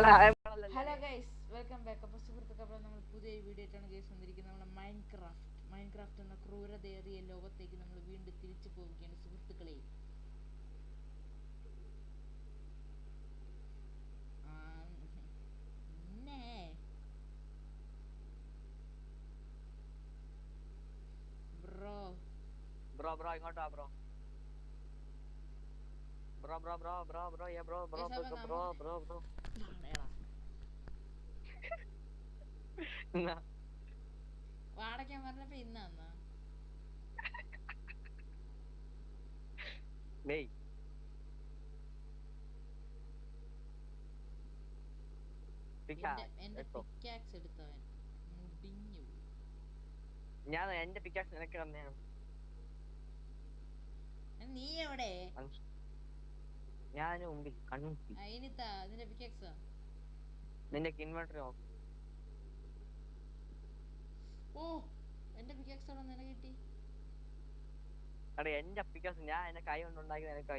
Hello guys, welcome back. അപ്പോൾ സുഹൃത്തുക്കളെ, നമ്മൾ പുതിയൊരു വീഡിയോ ആയിട്ടാണ് ഗൈസ് വന്നിരിക്കുന്നത്. നമ്മൾ മൈൻക്രാഫ്റ്റ് എന്ന ക്രൂരതയേറിയ ലോകത്തേക്ക് നമ്മൾ വീണ്ടും തിരിച്ചു പോവുകയാണ് സുഹൃത്തുക്കളെ. ബ്രോ ബ്രോ ഇങ്ങോട്ട് വാ bro. Bro bro bro bro bro യാ bro bro bro bro bro എന്നാ വാടക്കാൻ പറഞ്ഞപ്പോ ഇന്നാ ഡേയ് എന്റെ പിക്കാക്സ് എടുത്തവൻ മുടിഞ്ഞു. ഞാൻ എന്റെ പിക്കാക്സ് നിനക്ക് തന്നെയാണ്. നീ എവിടെ? ഞാൻ മുമ്പിൽ കണ്ണുമുട്ടി. അതിനിത്താ നിന്റെ പിക്കാക്സാ? നിന്റെ ഇൻവെർട്ടർ നോക്ക്. ഓ, എന്റെ പിക്കാക്സ് അവിടെ നില കിട്ടി. അടെ എന്റെ പിക്കാക്സ് ഞാൻ എന്റെ കൈ കൊണ്ടുണ്ടാക്കി നിനക്ക്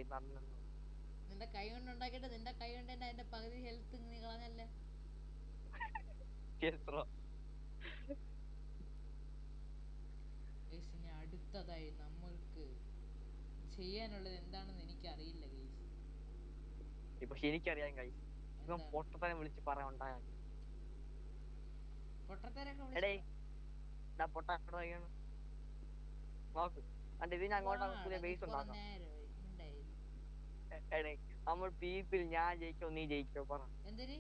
നിന്റെ കൈ കൊണ്ട് ഉണ്ടാക്കിയിട്ട് നിന്റെ കൈ കൊണ്ട് തന്നെ അതിന്റെ പകുതി ഹെൽത്ത് നീ കളഞ്ഞല്ലേ. അടുത്തതായി നമ്മൾക്ക് ചെയ്യാനുള്ളത് എന്താണെന്ന് എനിക്കറിയില്ല ഗൈസ്. ഇപ്പൊ എനിക്കറിയാൻ കഴിയും. പൊട്ടത്തരം വിളിച്ച് പറയാൻ നോക്ക്. ഇതിന് അങ്ങോട്ട് ബേസ് ഉണ്ടാക്കാം. നമ്മൾ പീപ്പിൽ ഞാൻ ജയിക്കോ നീ ജയിക്കോ പറ. എന്തിന്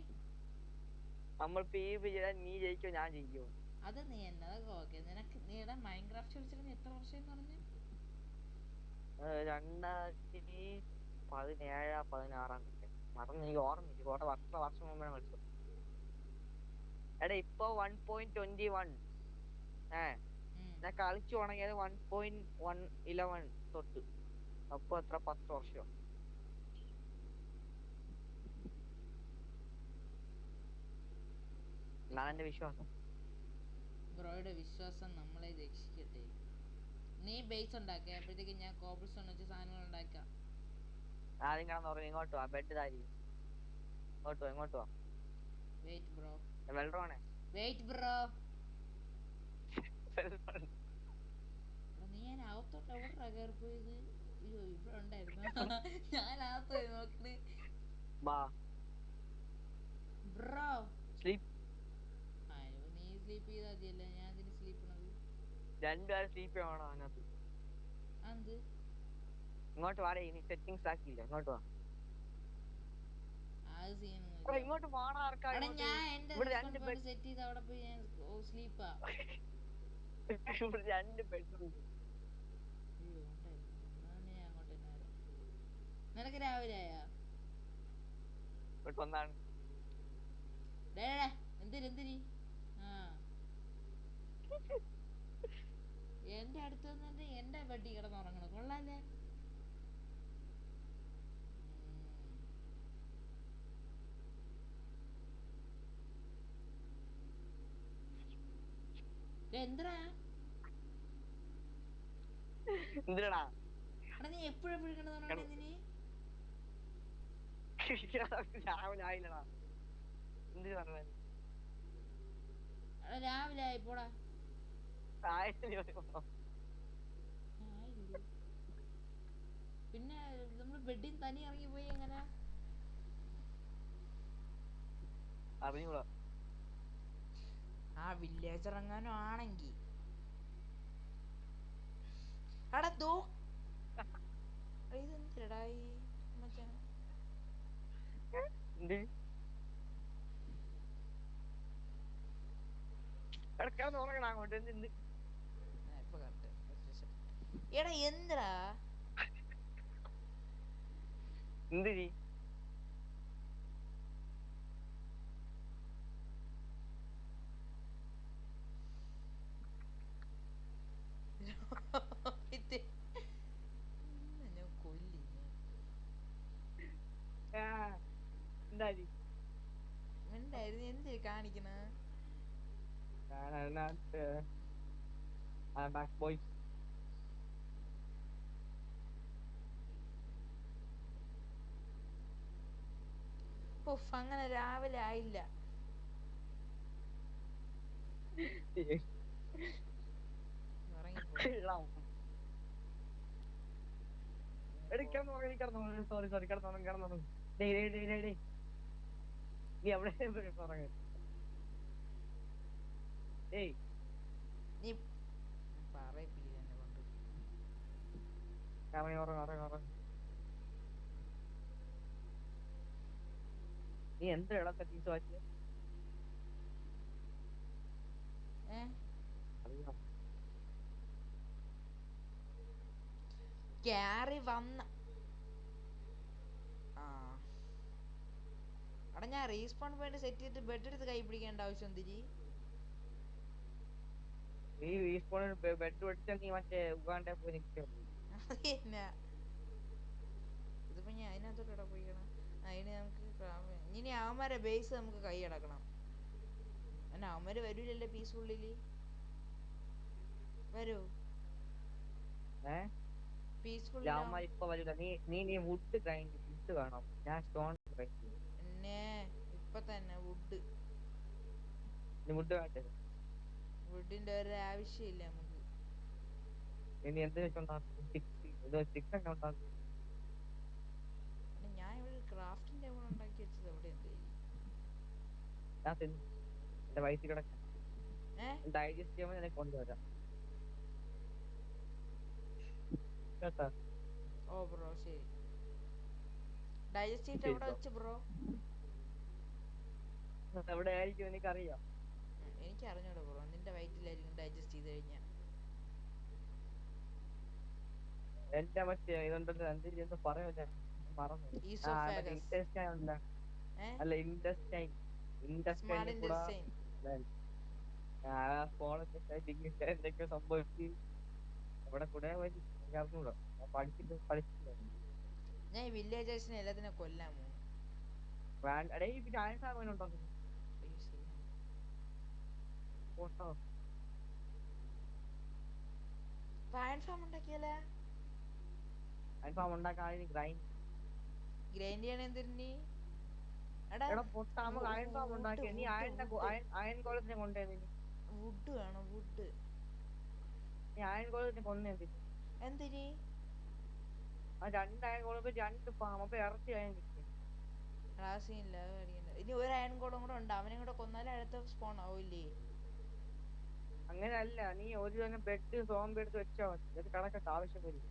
നമ്മൾ പീപ്പ് ചെയ്താൽ നീ ജയിക്കോ ഞാൻ ജയിക്കോ? അത് നീ തന്നെ, അതൊക്കെ ഓക്കെ. നിനക്ക് നീടെ മൈൻക്രാഫ്റ്റ് കളിച്ചിട്ട് നീ എത്ര വർഷം പറഞ്ഞു? 2017-16 മറന്ന് എനിക്ക് ഓർമ്മയില്ല. കുറെ വർഷം മുമ്പേ കളിച്ചു. എടാ ഇപ്പൊ 1.21 ഞാൻ കളിച്ചു തുടങ്ങിയത് 1.111 തൊട്ട്. അപ്പൊ എത്ര 10 വർഷം. എന്നാണ് എന്റെ വിശ്വാസം. ബ്രോയുടെ വിശ്വാസം നമ്മളെ രക്ഷിക്കട്ടെ. നീ ബേസ് ഉണ്ടാക്കുക, അപ്പോഴത്തേക്ക് ഞാൻ കോബിൾ സ്റ്റോൺ വെച്ച് സാധനങ്ങൾ ഉണ്ടാക്കാം. ആദ്യം കിടന്ന് പറഞ്ഞു ഇങ്ങോട്ട് വാ, ബെഡ് താരി ഇങ്ങോട്ട് വാ. വെയിറ്റ് ബ്രോ, വെൽഡ്രോണേ വെയിറ്റ് ബ്രോ. നീ ഞാൻ അകത്തോട്ട് എവിടെ കയറി പോയത്? അയ്യോ, ഇവിടെ ഉണ്ടായിരുന്നു. ഞാൻ അകത്ത് പോയി നോക്കണേ ബ്രോ. സ്ലീപ്പ്. നീ സ്ലീപ്പ് ചെയ്താൽ മതിയല്ലേ, ഞാൻ ഇതിന് സ്ലീപ്പ് ചെയ്യണത്. രണ്ടുപേരും സ്ലീപ്പ് ചെയ്യണോ അതിനകത്ത്? എന്ത്? ഇങ്ങോട്ട് വാടേ, ഇനി സെറ്റിംഗ്സ് ആക്കിയില്ല. ഇങ്ങോട്ട് വാ. ഇങ്ങോട്ട് വാടാ. ഞാൻ എന്റെ സെറ്റ് ചെയ്ത് അവിടെ പോയി ഞാൻ സ്ലീപ്പാ. രണ്ട് ബെഡ്റൂം. നിനക്ക് രാവിലെ ആയാ? ഒന്നാണ്. എന്തിരി എന്റെ അടുത്ത് വന്നിട്ട് എന്റെ ബെഡി കിടന്നുറങ്ങണം. കൊള്ളാല്ലേ? എന്തിനാ നീ എപ്പോഴും കിടന്നുറങ്ങണ? രാവിലെ ആയി പോടാ. പിന്നെ നമ്മള് ബെഡിൽ തനി ഇറങ്ങി പോയി എങ്ങനെ? ആ വില്ലേജ് ഇറങ്ങാനും ആണെങ്കി ഇതെന്തിടാ ഈ മച്ചാ? എടാ എന്തിടാ എന്തിരി? എന്ത് കാണിക്കണ? ഓ ഉഫ്, അങ്ങനെ രാവിലെ ആയില്ല. ഉറങ്ങിപ്പോ. സോറി കിടന്നു. നീ എവിടെ പറഞ്ഞു? ഏയ് നീ പറയിപ്പിക്കില്ല എന്നെ കൊണ്ട്. നീ എന്താ ഇടത്തെ പീസ് വാച്ച്? ക്യാരി വന്ന അവിടെ ഞാൻ റീസ്പോൺ പോയിന്റ് സെറ്റ് ചെയ്തിട്ട് ബെഡ് എടുത്ത് കൈ പിടിക്കേണ്ട ആവശ്യം എന്തിരി? നീ റീസ്പോണിൽ ബെഡ് പഠിച്ചാൽ നീ മറ്റേ ഉഗാണ്ടെ പോയി നിൽക്കും. അതിപ്പോ ഞാൻ അതിനകത്തോട്ട് പോയിക്കണം. അതിന് നമുക്ക് ഇനി അവന്മാരെ ബേസ് നമുക്ക് കൈ അടക്കണം. പിന്നെ അവന്മാര് വരൂലല്ലേ പീസ്ഫുള്ളില്? വരൂ പീസ്ഫുൾ ഇപ്പൊ വരില്ല. നീ വുഡ് ഗ്രൈൻഡ് വുഡ് വേണം. ഞാൻ സ്റ്റോൺ പിന്നെ ഇപ്പൊ തന്നെ വുഡ് വേണ്ടേ? വുഡിന്റെ ഒരു ആവശ്യമില്ല നമുക്ക്. ഇനി എന്ത് വെച്ചുണ്ടാക്കും? സ്റ്റിക്സ് ഒക്കെ ഉണ്ടാക്കും. ഞാൻ ഇവിടെ ക്രാഫ്റ്റിംഗ് ടേബിൾ ഉണ്ടാക്കി വെച്ചത് എവിടെ എന്റെ വയസ്സിൽ കിടക്കാം. ഡൈജസ്റ്റ് ചെയ്യുമ്പോൾ ഞാൻ കൊണ്ടുവരാം കേട്ടോ. ഓ ബ്രോ ശരി. ഡൈജസ്റ്റ് ചെയ്തിട്ട് എവിടെ വെച്ച് ബ്രോ? എവിടെ ആയിരിക്കും എനിക്കറിയാം. എനിക്ക് അറിഞ്ഞൂടാ ബ്രോ. നിന്റെ വയറ്റിലായിരിക്കും ഡൈജസ്റ്റ് ചെയ്ത് കഴിഞ്ഞാ. എന്റെ മറ്റേ ഇതുണ്ടല്ലോ എന്തെങ്കിലും പറയാ മറന്നു. അല്ല ഇൻഡസ്റ്റൈൻ എന്തൊക്കെ സംഭവിച്ച് അവിടെ കൂടെ അറിഞ്ഞൂടാ. പഠിച്ചിട്ടില്ല. ഞാൻ വില്ലേജേഴ്സിനെ എല്ലാത്തിനും കൊല്ലാമോ? പിന്നെ ആയസാറുണ്ടോ? ഗ്രൈൻഡ് ചെയ്യണ എന്തിന്? വുഡ് വേണം വുഡ്. എന്തിന്? ഇനി ഒരു അയൺ കോളും കൂടെ ഉണ്ട്. അവനെ കൂടെ കൊന്നാലേ അടുത്ത സ്പോൺ ആവില്ലേ? അങ്ങനെയല്ല, നീ ഒരു തന്നെ ബെഡ് സോംബി എടുത്ത് വെച്ചാ മതി. അത് കണക്കട്ട് ആവശ്യം വരും.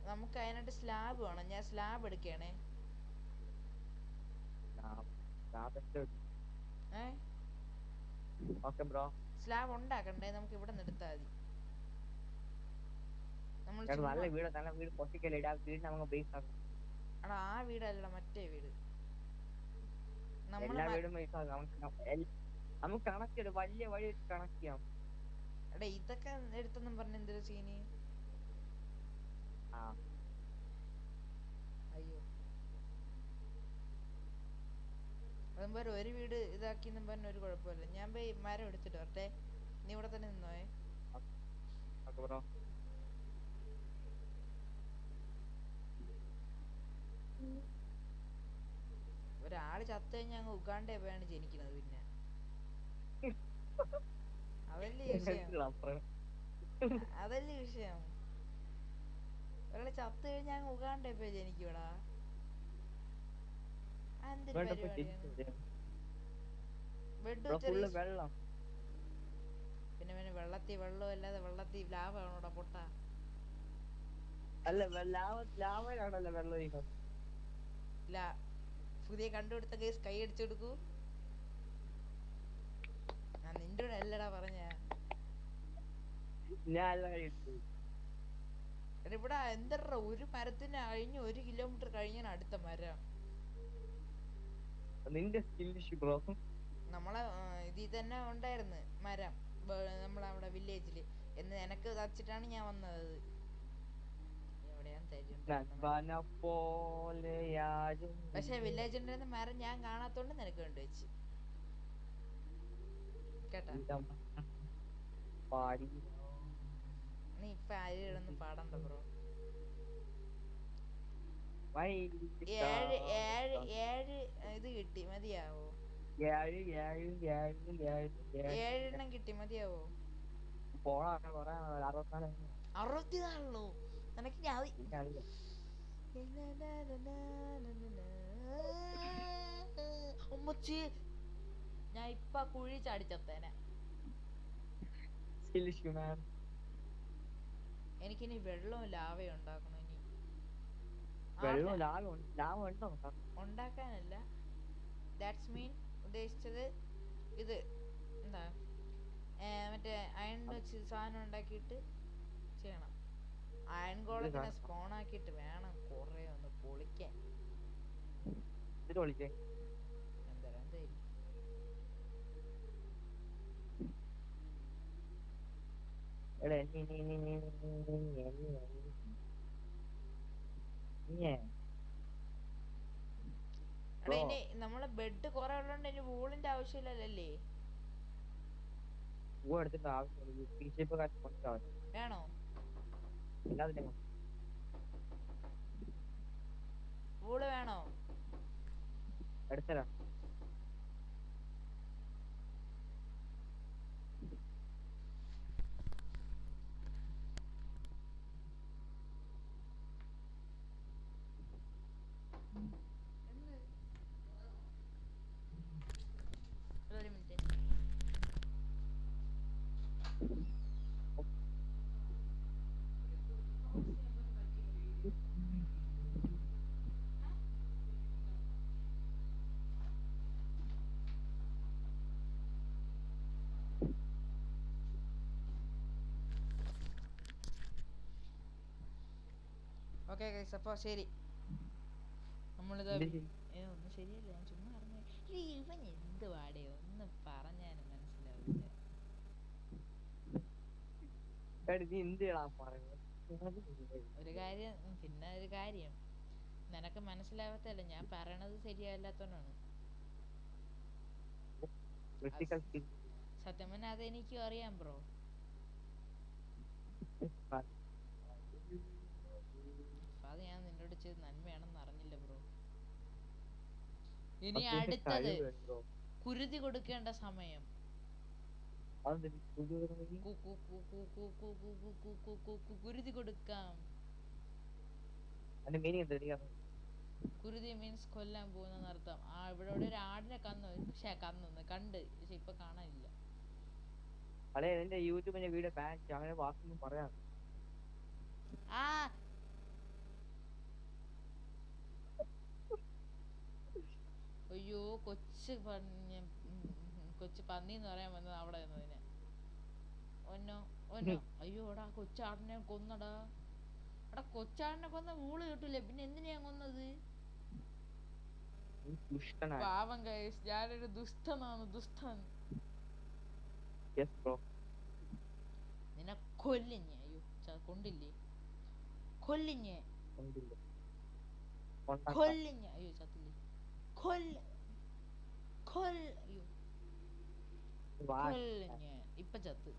നമുക്ക് അതിനായിട്ട് സ്ലാബ് വേണം. ഞാൻ സ്ലാബ് എടുക്കണേ. സ്ലാബ് ഉണ്ടാക്കണ്ടേ? നമുക്ക് ഇവിടെ നിർത്താ മതി. നല്ല വീട് പൊട്ടിക്കല്ലേ. ആ വീടല്ല മറ്റേ വീട്. എല്ലാ വീടും നമുക്ക് കണക്ട് ചെയ്യാം. വലിയ വഴി കണക്ട് ചെയ്യാം. എടാ ഇതൊക്കെ എടുത്തെന്നും പറഞ്ഞ എന്തൊരു സീന്. അയ്യോ അതും ഒരു വീട് ഇതാക്കിന്നും പറഞ്ഞ ഒരു കുഴപ്പമില്ല. ഞാൻ പോയി മരം എടുത്തിട്ട് വരട്ടെ. നീ ഇവിടെ തന്നെ നിന്നോയെ. ഒരാള് ചത്തു കഴിഞ്ഞാൽ അങ്ങ് ഉഗാണ്ടേ പോയാണ് ജനിക്കുന്നത്. പിന്നെ അതല്ലേ വിഷയം. ഒരാള് ചത്തു കഴിഞ്ഞാൽ അങ്ങ് ഉഗാണ്ടേ പോയി ജനിക്കൂടാ. പിന്നെ വെള്ളത്തിൽ വെള്ളം അല്ലാതെ വെള്ളത്തിൽ ലാവ ആണോടാ പൊട്ട? പുതിയ കണ്ടുപിടുത്ത കേസ് കൈ അടിച്ചു കൊടുക്കൂ. ഞാൻ നിന്റെ കൂടെ അല്ലടാ പറഞ്ഞ. ഇവിടെ എന്താ ഒരു മരത്തിന് കഴിഞ്ഞ് 1 കിലോമീറ്റർ കഴിഞ്ഞാണ് അടുത്ത മരം. നമ്മളെ ഇതിൽ തന്നെ ഉണ്ടായിരുന്നു മരം നമ്മളവിടെ വില്ലേജില്. എന്ന് എനക്ക് തച്ചിട്ടാണ് ഞാൻ വന്നത്. പക്ഷെ വില്ലേജ് ഉണ്ടായിരുന്ന മരം ഞാൻ കാണാത്തോണ്ട് നിനക്ക് വേണ്ടി വെച്ച് കേട്ടാ. നീ ഇപ്പൊ ആരും പാടണ്ട ബ്രോ. Why ഏഴ് ഏഴ് ഏഴ് ഇത് കിട്ടി, മതിയാവോ? 7 കിട്ടി, മതിയാവോ? പോടാ കൊറേ 64 64 നിനക്ക് ഞാൻ പിന്നെ അറിയില്ല. ഉമ്മച്ചി, ഞാൻ ഇപ്പൊ കുഴി ചാടിച്ചത്തേനെ. എനിക്കിനി വെള്ളവും ലാവയും ഉണ്ടാക്കണം ഇനി. വെള്ളം ലാഭം ഉണ്ടോ? ഉണ്ടാക്കാനല്ല, ദാറ്റ്സ് മീൻ ഉദ്ദേശിച്ചത് ഇത് എന്താ, മറ്റേ അയൺ വെച്ച് സാധനം ഉണ്ടാക്കിയിട്ട് ചെയ്യണം. അയൺ ഗോളത്തിനെ സ്പോൺ ആക്കിയിട്ട് വേണം കുറെ ഒന്ന് പൊളിക്കാൻ. എന്തരാൻ തരും. എടാ ഇനി നമ്മളെ ബെഡ് കുറെ ഉള്ളതുകൊണ്ട് ഇനി വൂളിന്റെ ആവശ്യമില്ലല്ലേ? വേണോ? വൂള് വേണോ? എടുത്തരാ. ഒരു മിനിറ്റ്. ഓക്കെ ഗൈസ്, അപ്പോൾ ശരി. നമ്മളിത് ഒന്നും ശരിയല്ല, ഞാൻ ചുമ്മാ അറിഞ്ഞ ഇവൻ എന്ത് പാടിയോ ഒന്നും പറഞ്ഞാലും മനസ്സിലാവില്ല. ഒരു കാര്യം, പിന്നെ ഒരു കാര്യം നിനക്ക് മനസ്സിലാവത്തല്ല, ഞാൻ പറയണത് ശരിയല്ലാത്തോണ്ടാണ്. സത്യം പറഞ്ഞാൽ അതെനിക്കും അറിയാം ബ്രോ. അത് ഞാൻ നിന്നോട് ചെയ്ത് നന്മയാണെന്ന് അറിഞ്ഞില്ല ബ്രോ. ഇനി അടുത്തത് കുരുതി കൊടുക്കേണ്ട സമയം. കുരുതി കൊടുക്കാം. കുരുതി മീൻസ് കൊല്ലാൻ പോകുന്ന അർത്ഥം. ഇവിടെ ഒരു ആടിനെ കണ്ട്, പക്ഷെ ഇപ്പൊ കാണാനില്ല. യൂട്യൂബിന്റെ വീഡിയോ അങ്ങനെ വാക്കൊന്നും പറയാം. അയ്യോ, കൊച്ചു പന്നി എന്ന് പറയാൻ വന്നത് അവിടെ നിന്നതിന്. അയ്യോടാ, കൊച്ചാടിനെ കൊന്നടാ. എടാ, കൊച്ചാടിനെ കൊന്ന വൂള് കിട്ടൂലേ, പിന്നെ എന്തിനാ കൊന്നത്? പാവം ഗൈസ്, ഞാനൊരു ദുഷ്ടനാണ്, ദുഷ്ടൻ. നിന്നെ കൊല്ലിഞ്ഞേ. അയ്യോ, കൊണ്ടില്ലേ? കൊല്ലിഞ്ഞേ. കൊല്ലിഞ്ഞേ. അയ്യോ, ചത്തില്ലേ? അയ്യോ, കൊല്ലിഞ്ഞേ. ഇപ്പൊ ചത്ത്.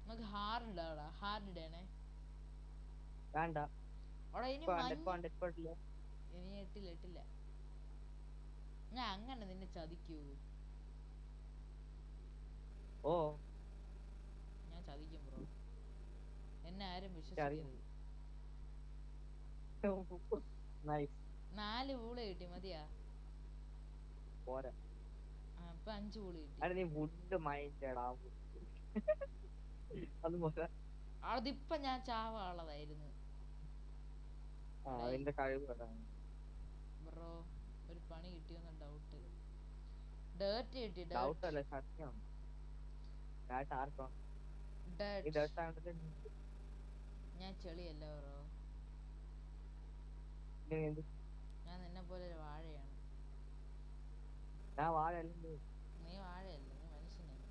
നമുക്ക് ഹാർഡ് ഇടാടാ, ഹാർഡ് ഇടണേ. ഇനി ഇട്ടില്ല. ഞാൻ അങ്ങനെ നിന്നെ ചതിക്കൂ? ഞാൻ ചതിക്കും ബ്രോ, എന്നെ ആരും വിശ്വസിക്കരുത്. 4 വൂള് കിട്ടി, മതിയാ? ഇപ്പൊ 5 വൂള് കിട്ടി. അതിപ്പോ ഞാൻ ചാവാളതായിരുന്നു ബ്രോ. ഒരു പണി കിട്ടിയോന്ന് ഡൗട്ട്. ഡേർട്ട് കിട്ടി. ഞാൻ ചെളിയല്ല ബ്രോ, ഞാൻ നിന്നെ പോലെ ഒരു വാഴയാണ്. നീ വാഴയല്ല, നീ മനുഷ്യനാണ്.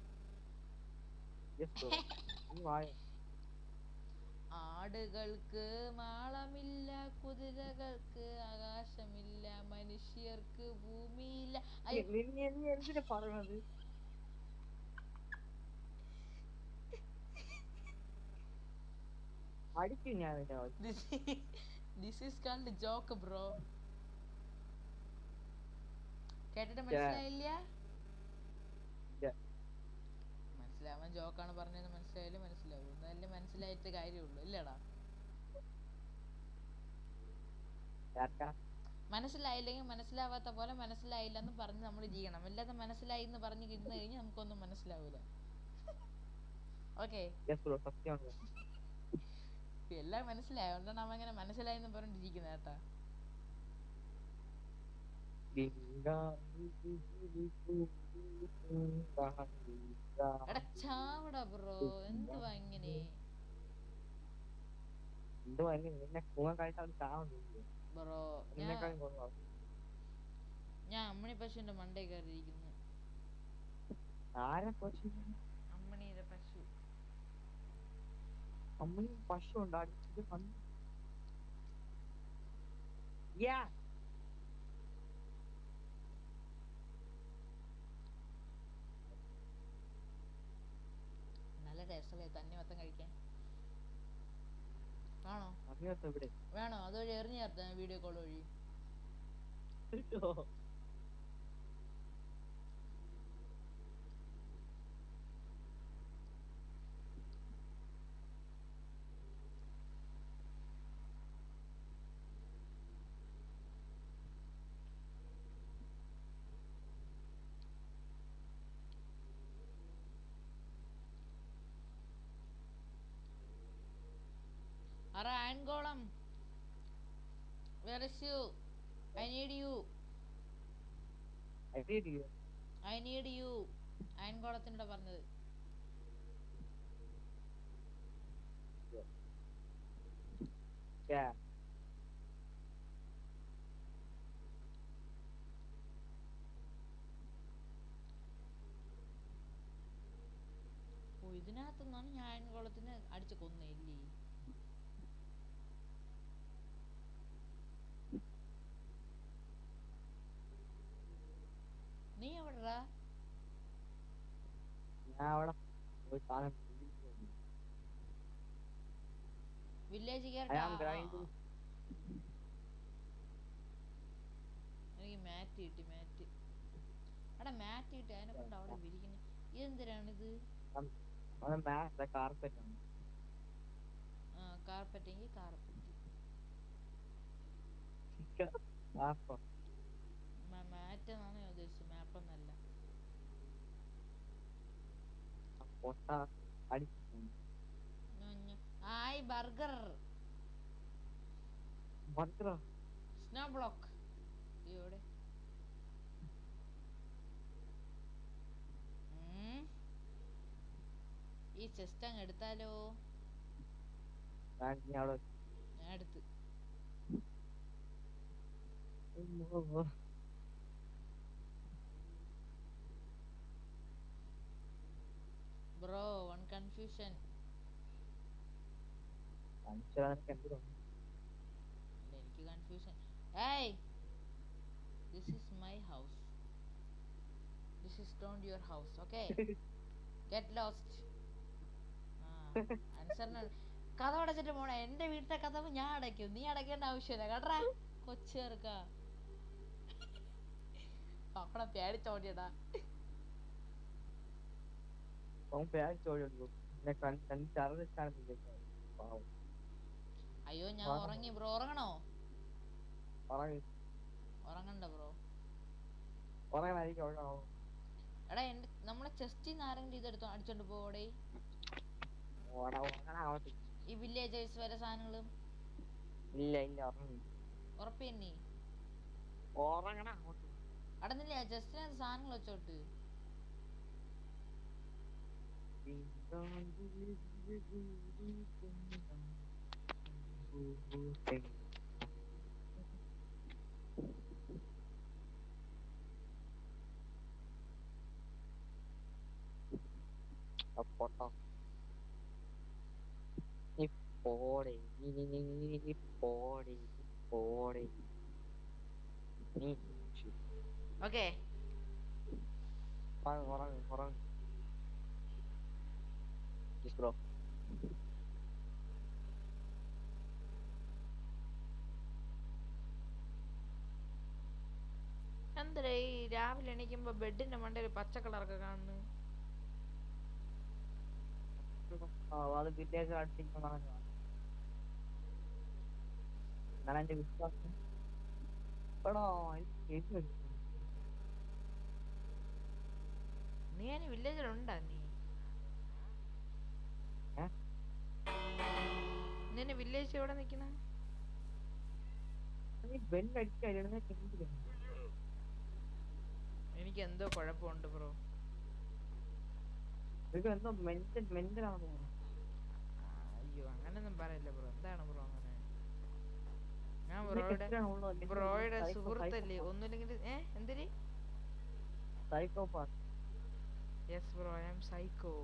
ആടുകൾക്ക് മാളമില്ല, കുതിരകൾക്ക് ആകാശമില്ല, മനുഷ്യർക്ക് ഭൂമിയില്ല. അടിക്കും ഞാൻ. This is called joke bro. കേട്ടിട്ട് മനസ്സിലായില്ല? മനസ്സിലാവാൻ ജോക്കാണ് പറഞ്ഞത്, മനസ്സിലായാലും മനസ്സിലാവും. എന്നാലും മനസ്സിലായിട്ട് കാര്യമുള്ളൂ ഇല്ലടാ. മനസ്സിലായില്ലെങ്കിൽ മനസ്സിലാവാത്ത പോലെ മനസ്സിലായില്ല എന്ന് പറഞ്ഞ് നമ്മൾ ഇരിക്കണം. അല്ലാതെ മനസ്സിലായി എന്ന് പറഞ്ഞ് ഇരുന്ന് കഴിഞ്ഞാൽ നമുക്കൊന്നും മനസ്സിലാവൂല. ഓക്കെ, എല്ലാം മനസ്സിലായോണ്ടാണ് അവൻ അങ്ങനെ മനസ്സിലായി എന്ന് പറഞ്ഞിരിക്കുന്നത് കേട്ടാ. എടാ ചാവടാ ബ്രോ, എന്തുവാ ഇങ്ങനെ? ബ്രോ ഞാൻ അമ്മണി പശുവിന്റെ മണ്ടേ കയറിയിരിക്കുന്നു. അമ്മണിയുടെ പശു. പശു ഉണ്ടോ? നല്ല ടേസ്റ്റല്ലേ തണ്ണിമത്തം കഴിക്കാൻ? ആണോ? വേണോ? അതുവഴി എറിഞ്ഞു ചേർത്താ വീഡിയോ കോൾ വഴി. Ara Angolam, where is you? I need you. I need you. അയൻകോളത്തിനോട് പറഞ്ഞത്. ഓ, ഇതിനകത്തുനിന്നാണ് ഞാൻ അയൻകോളത്തിന് അടിച്ച് കൊന്നേ ഇല്ലേ? നീ എവിടെടാ? വില്ലേജ് എനിക്ക് മാറ്റ് കിട്ടി. മാറ്റ് എടാ, മാറ്റ് കിട്ടി. അതിനെ കൊണ്ട് അവിടെ വിരിക്കുന്നു. ഇതെന്തിനാണിത്? കാർപ്പറ്റെങ്കിൽ കാർപ്പറ്റ്. മാറ്റ് എന്നാണ് ഞാൻ ഉദ്ദേശിച്ചത്, മാപ്പൊന്നല്ല. ആയി ബർഗർ സ്നോ ബ്ലോക്ക് ഇവിടെ. ഈ ചെസ്റ്റ് അങ്ങ് എടുത്താലോ? ഞാൻ എടുത്ത്. Bro, one confusion. എനിക്ക് കൺഫ്യൂഷൻ. ഏയ്, this is my house. This is not your house. Okay, get lost. ആൻസറിന് കഥ അടച്ചിട്ട് പോണേ. എന്റെ വീട്ടിലെ കഥ ഞാൻ അടയ്ക്കും, നീ അടയ്ക്കേണ്ട ആവശ്യമില്ല കേട്ടാ കൊച്ചേർക്ക. അവിടെ പേടിച്ചോടിയടാ. അയ്യോ, ഞാൻ ഉറങ്ങി ബ്രോ. ഉറങ്ങണോ? ഉറങ്ങണ്ട ബ്രോ. എടാ, നമ്മളെ ചെസ്റ്റിൽ നിന്ന് ആരെങ്കിലും ഇതെടുത്തോ, അടിച്ചോണ്ട് പോടേ. ഈ വില്ലേജേഴ്സ് വരെ സാധനങ്ങളും ഉറപ്പന്നെ. അടന്നില്ലേ ജസ്റ്റിനകത്ത് സാധനങ്ങൾ വെച്ചോട്ട്. ഓക്കേ, ഇതെന്താ ഈ രാവിലെ എണീക്കുമ്പോ ബെഡിന്റെ മണ്ടയിൽ പച്ച കളറൊക്കെ കാണുന്നു? അത് വില്ലേജ് അടുത്തിരിക്കുന്നതാണ്. എന്നാലും എന്റെ വിശ്വാസം എടോ എനിക്ക് നീ അതിന് വില്ലേജിലുണ്ടാ നീ? നിന്നെ വില്ലേജ് എവിടെ നിക്കണ? എനിക്ക് എന്തോ കുഴപ്പമുണ്ട് ബ്രോ. എന്തോ മെന്റലാണെന്ന് തോന്നുന്നു. അയ്യോ അങ്ങനൊന്നും പറയില്ല ബ്രോ. എന്താണ് ബ്രോ അങ്ങനെ? ഞാൻ ഉള്ളത് ബ്രോയുടെ സുഹൃത്തല്ലേ? ഒന്നുമില്ലെങ്കിൽ എന്തിന്? Psychopath. Yes bro, I am psycho.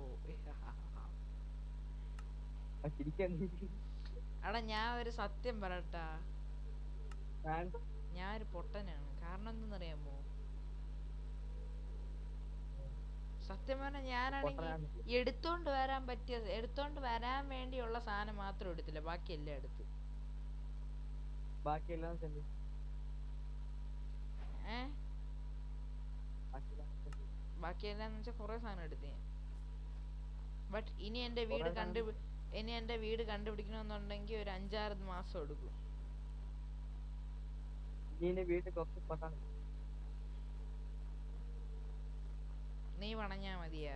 എടാ ഞാൻ ഒരു സത്യം പറയട്ടാ, ഞാൻ ഒരു പൊട്ടനാണ്. കാരണം എന്തെന്നറിയാമോ? സത്യം പറഞ്ഞാൽ ഞാനാണെങ്കിൽ എടുത്തോണ്ട് വരാൻ വേണ്ടിയുള്ള സാധനം മാത്രം എടുത്തില്ല, ബാക്കിയെല്ലാം എടുത്തു. ബാക്കിയെല്ലാം ബാക്കിയെല്ലാം വെച്ചാൽ കുറെ സാധനം എടുത്തു ഞാൻ. ബട്ട് ഇനി എന്റെ വീട് കണ്ടുപിടിക്കണമെന്നുണ്ടെങ്കിൽ ഒരു 5-6 മാസം എടുക്കും. നീ പണഞ്ഞാ മതിയാ?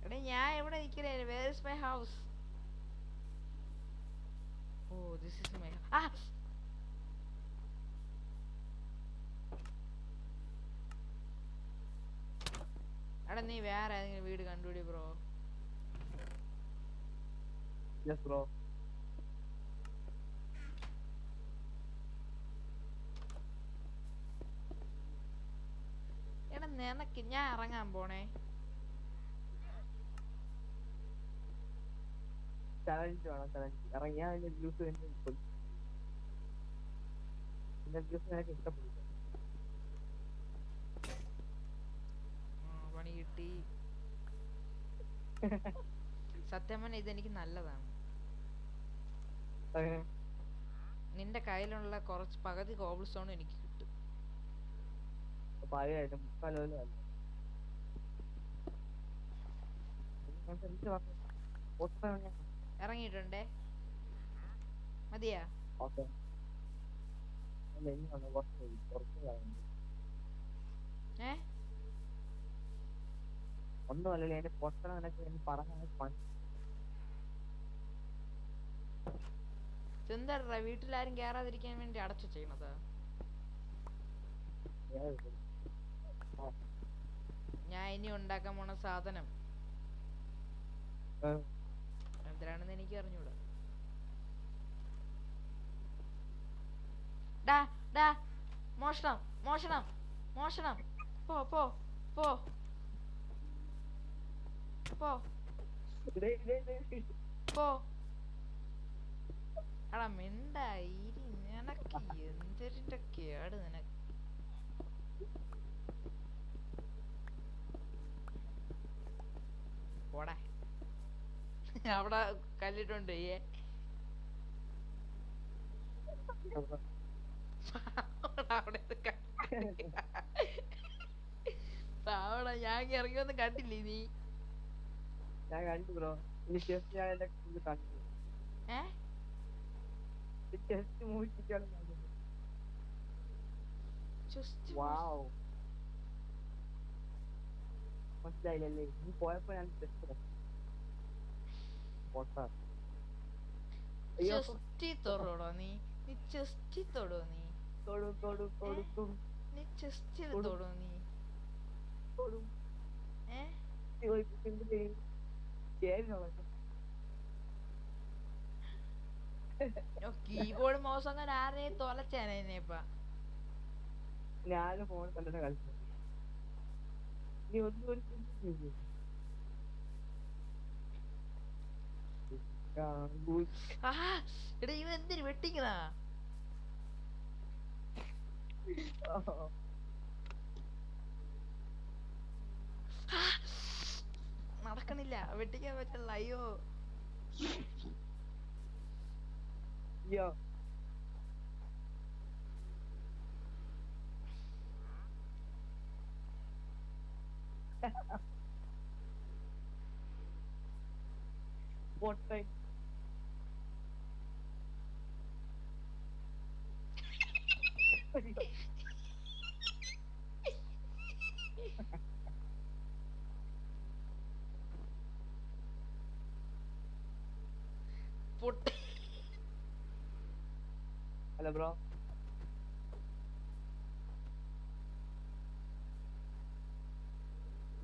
എടാ ഞാൻ എവിടെ നിൽക്കലേ? Where is my house? Oh this is my house. എടാ നീ വേറെ ഏതെങ്കിലും വീട് കണ്ടുപിടി ബ്രോ. Yes bro. എടാ നിനക്ക് ഞാൻ ഇറങ്ങാൻ പോണേ. ചലഞ്ച് വേണം, ചലഞ്ച് ഇറങ്ങിയാ അതിന്റെ വ്യൂസ് നിനക്ക് ഇഷ്ടപ്പെടും. പണി കിട്ടി. സത്യം പറഞ്ഞാൽ ഇതെനിക്ക് നല്ലതാണ്. നിന്റെ കയ്യിലുള്ള കുറച്ച് പകുതി കോബിൾ സ്റ്റോൺ എനിക്ക് കിട്ടും. ഇറങ്ങിയിട്ടുണ്ടേ, മതിയാ? ഒന്നുമല്ലല്ലോ എന്റെ പൊട്ടണം നിനക്ക് പറഞ്ഞ എന്താ വീട്ടിലാരും കേറാതിരിക്കാൻ വേണ്ടി അടച്ചു ചെയ്യണത്? ഞാൻ ഇനി ഉണ്ടാക്കാൻ പോണ സാധനം എന്തിനാണെന്ന് എനിക്ക് അറിഞ്ഞൂടാ. ഡാ ഡാ മോഷണം മോഷണം മോഷണം. പോ പോ പോ പോ പോ. എടാ മിണ്ടായി നിനക്ക് എന്തൊരിന്റെ കേട് നിനക്ക്. പോടാ. അവിടെ കല്ലിട്ടുണ്ട്. അവിടെ ഞാൻ ഇറങ്ങിയൊന്നും കണ്ടില്ലേ നീ? ഞാൻ കണ്ടു ബ്രോ. മനസ്സിലായില്ലേ? നീ പോയപ്പോ ഞാൻ തൊടോ നീ ചെസ്റ്റി തൊടോ നീ നീ ചെസ്റ്റിൽ തൊടോ നീ കീബോർഡ് മൗസ് അങ്ങനെ ആരെയും തൊലച്ചേനെപ്പ. ഞാനും ഫോൺ കണ്ടിട്ട് കളിച്ചു. നീ ഒന്നും ഇവ എന്തിനു വെട്ടിക്കണാ? നടക്കണില്ല, വെട്ടിക്കാൻ പറ്റില്ല. അയ്യോ അയ്യോ പൊട്ടൻ പൊട്ട ഹലോ ബ്രോ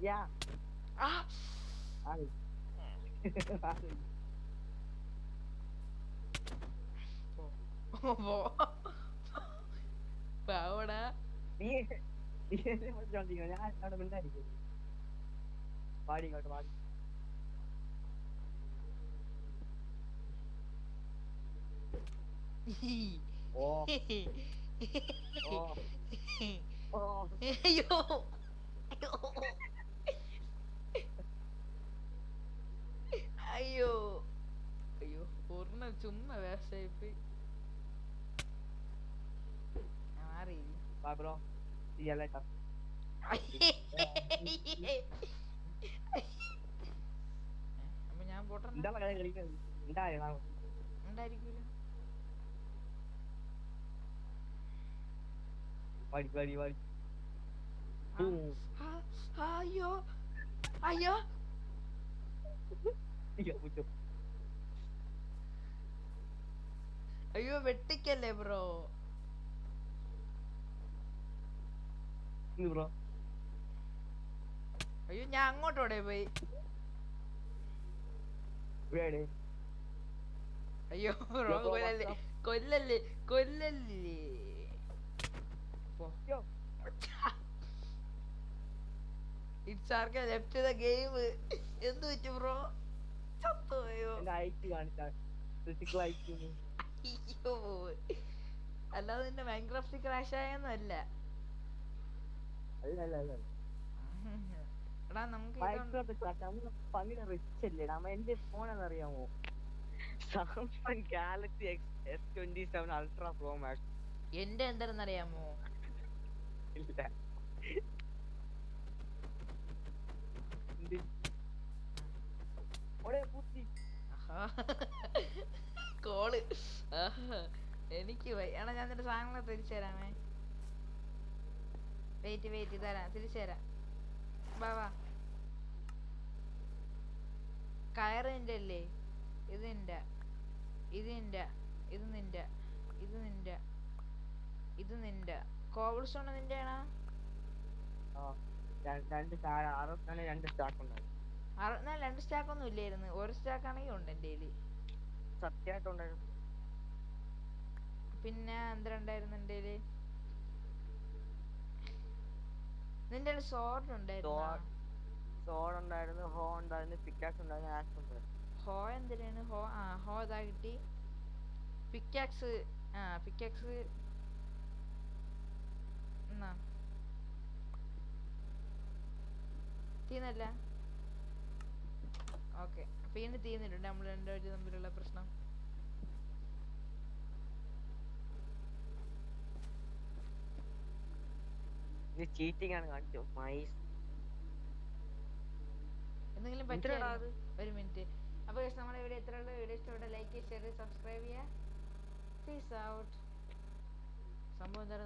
യാ ആ ആയി പാവടാ. നീ എന്നെ വിളിച്ചോണ്ടിരിക്കുന്നു ഞാൻ അവിടെ മിണ്ടായിരിക്കും പാടി ഇങ്ങോട്ട് പാടി ഓ ഓ ഓ അയ്യോ അയ്യോ അയ്യോ ഒരെണ്ണം ചുമ്മാ വേസ്റ്റായിപ്പോയി. മാറി bye bro see you later അപ്പൊ ഞാൻ പോട്ടെ. എന്താ കളി കളിക്കുന്നത് ഉണ്ടായിരുന്നു ഉണ്ടായിരിക്കൂല. പാടി പാടി പാടി അയ്യോ അയ്യോ അയ്യോ വെട്ടിക്കല്ലേ ബ്രോ. ബ്രോ അയ്യോ ഞാൻ അങ്ങോട്ടോടെ പോയി. ഇവിടെ അയ്യോ ബ്രോ കൊല്ലല്ലേ കൊല്ലല്ലേ കൊല്ലല്ലേ. ഇറ്റ്സ് ആർക്കെ ലെഫ്റ്റ് ദ ഗെയിം. എന്ത് പറ്റി ബ്രോ? ചത്തുപോയോ? അയ്യോ അല്ലാതെ നിന്റെ മൈൻക്രാഫ്റ്റ് ക്രാഷ് ആയൊന്നും അല്ല. എടാ നമുക്ക് എന്റെ ഫോണെന്നറിയാമോ Samsung Galaxy S27 Ultra Pro Max. എന്റെ എന്താണെന്നറിയാമോ? ഇല്ല കോള് എനിക്ക് എടാ ഞാൻ നിന്റെ സാധനങ്ങൾ തിരിച്ചു തരാമേ. വെയിറ്റ് തരാം തിരിച്ചു തരാം. വാ വാ. കയറ് നിന്റെ അല്ലേ? ഇത് നിന്റെ ഇത് നിന്റെ ഇത് നിന്റെ ഇത് നിന്റെ ഇത് നിന്റെ കോബിൾ സ്റ്റോൺ നിന്റെ ആണോ? രണ്ട് സ്റ്റാക്ക് ഉണ്ടായിരുന്നു. 64 2 സ്റ്റാക്ക് ഒന്നും ഇല്ലായിരുന്നു. ഒരു സ്റ്റാക്ക് ആണെങ്കിൽ ഉണ്ട് എൻ്റെ കയ്യില്. സത്യമായിട്ടുണ്ടായിരുന്നു. പിന്നെ എന്തിനുണ്ടായിരുന്നു എൻ്റെ കയ്യില്? നിന്റെ സോർഡ് ഉണ്ടായിരുന്നു. സോഡ് ഉണ്ടായിരുന്നു, ഹോ ഉണ്ടായിരുന്നു, പിക്കാക്സ് ഉണ്ടായിരുന്നു, ആക്സ് ഉണ്ടായിരുന്നു. ഹോ എന്തിനാണ്? ഹോ ഇതാ കിട്ടി. പിക്കാക്സ് പിക്കാക്സ് എന്നാ തീർന്നല്ല. ഓക്കെ പിന്നെ തീർന്നിട്ടുണ്ട് നമ്മൾ രണ്ടുപേരും തമ്മിലുള്ള പ്രശ്നം. ചീറ്റിംഗ് ആണ് കാണിച്ചു. എന്തെങ്കിലും പറ്റിയാ? ഒരു മിനിറ്റ്. അപ്പോൾ നമ്മുടെ വീഡിയോ എത്രയുള്ള വീഡിയോ ഇഷ്ടപ്പെട്ട ലൈക്ക് ഷെയർ സബ്സ്ക്രൈബ് ചെയ്യുക. Peace out. സംഭവം എന്താ